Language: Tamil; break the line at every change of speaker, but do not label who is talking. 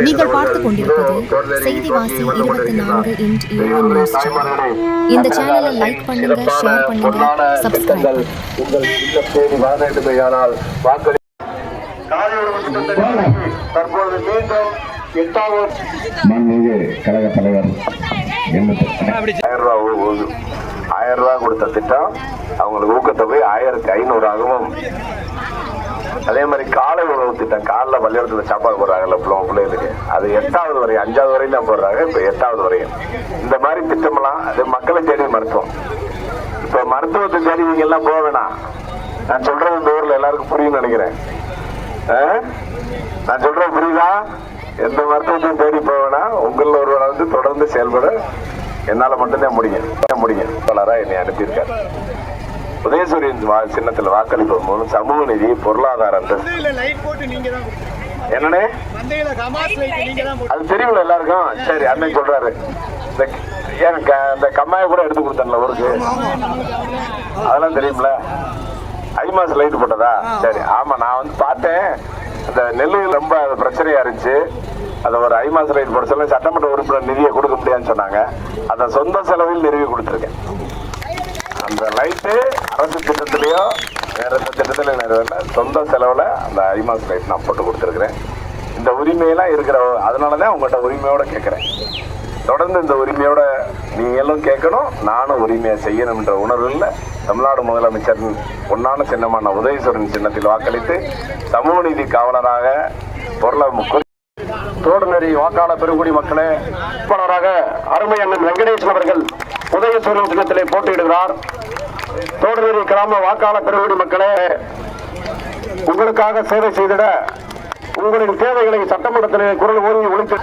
நீங்கள் பார்த்துக் கொண்டிருப்பது செய்திவாசி 24x7 நியூஸ் சேனல். இந்த சேனலை லைக் பண்ணுங்க, ஷேர் பண்ணுங்க, சப்ஸ்கிரைப்
தற்போது மீண்டும் 8வது
மாண்புமிகு கழக தலைவர்
1000 ரூபாய் கொடுத்த திட்டம் அவங்களுக்கு ஊக்கத்தொகை 1500 ஆகவும், அதே மாதிரி காலை உணவு திட்டம் காலைல பள்ளிக்கூடத்தில் சாப்பாடு போடுறாங்கல்ல பிள்ளைகளுக்கு, அது 8வது வரை 5வது வரையும் தான் போடுறாங்க. இப்போ 8வது வரையும் இந்த மாதிரி திட்டமெல்லாம் அது மக்களை தேடி மருத்துவம். இப்போ மருத்துவத்தை தேடி நீங்க எல்லாம் போக வேணாம். நான் சொல்றது இந்த ஊர்ல எல்லாருக்கும் புரியும்னு நினைக்கிறேன். நான் சொல்றது புரியுதா? எந்த மருத்துவத்தையும் தேடி போக வேணாம். உங்களில் ஒருவரை வந்து தொடர்ந்து செயல்பட என்னால மட்டும்தான் முடியும். பலரா என்னை அனுப்பியிருக்காரு. உதயசூரியன் சின்னத்தில் வாக்களிப்பது மூலம் சமூக நீதி, பொருளாதார என்னன்னே அது தெரியுமில்ல எல்லாருக்கும். சரி, அண்ணன் சொல்றாரு, எனக்கு அந்த கம்மாயை கூட எடுத்து கொடுத்தேன்ல ஊருக்கு, அதெல்லாம் தெரியுமில்ல. ஐமாஸ் லைட் போட்டதா? சரி, ஆமா, நான் வந்து பார்த்தேன். அந்த நெல்லையில் ரொம்ப பிரச்சனையா இருந்துச்சு. அதை ஒரு ஐமாஸ் லைட் போட சொல்ல சட்டமன்ற உறுப்பினர் நிதியை கொடுக்க முடியாதுன்னு சொன்னாங்க. அதை சொந்த செலவில் நிறுவி கொடுத்துருக்கேன். அந்த லைட்டு அரசு திட்டத்திலேயோ வேற எந்த திட்டத்திலையும் நிறைவேறல, சொந்த செலவில் அந்த ஐமாஸ் லைட் நான் போட்டு கொடுத்துருக்குறேன். இந்த உரிமையெல்லாம் இருக்கிற, அதனாலதான் உங்கள்கிட்ட உரிமையோட கேட்குறேன். தொடர்ந்து இந்த உரிமையோட நீங்களும் கேட்கணும், நானும் உரிமையை செய்யணும்ன்ற உணர்வில் தமிழ்நாடு முதலமைச்சரின் பொன்னான சின்னமான உதயசூரன் சின்னத்தில் வாக்களித்து சமூக நீதி காவலராக தோடுநெறி வாக்காளர் பெருங்குடி மக்களே வேட்பாளராக அருமை அண்ணன் வெங்கடேசன் அவர்கள் உதயசூரன் சின்னத்திலே போட்டியிடுகிறார். தோடுநெறி கிராம வாக்காளர் பெருங்குடி மக்களே, உங்களுக்காக சேவை செய்திட உங்களின் தேவைகளை சட்டமன்றத்திலே குரல் ஓங்கி ஒழித்து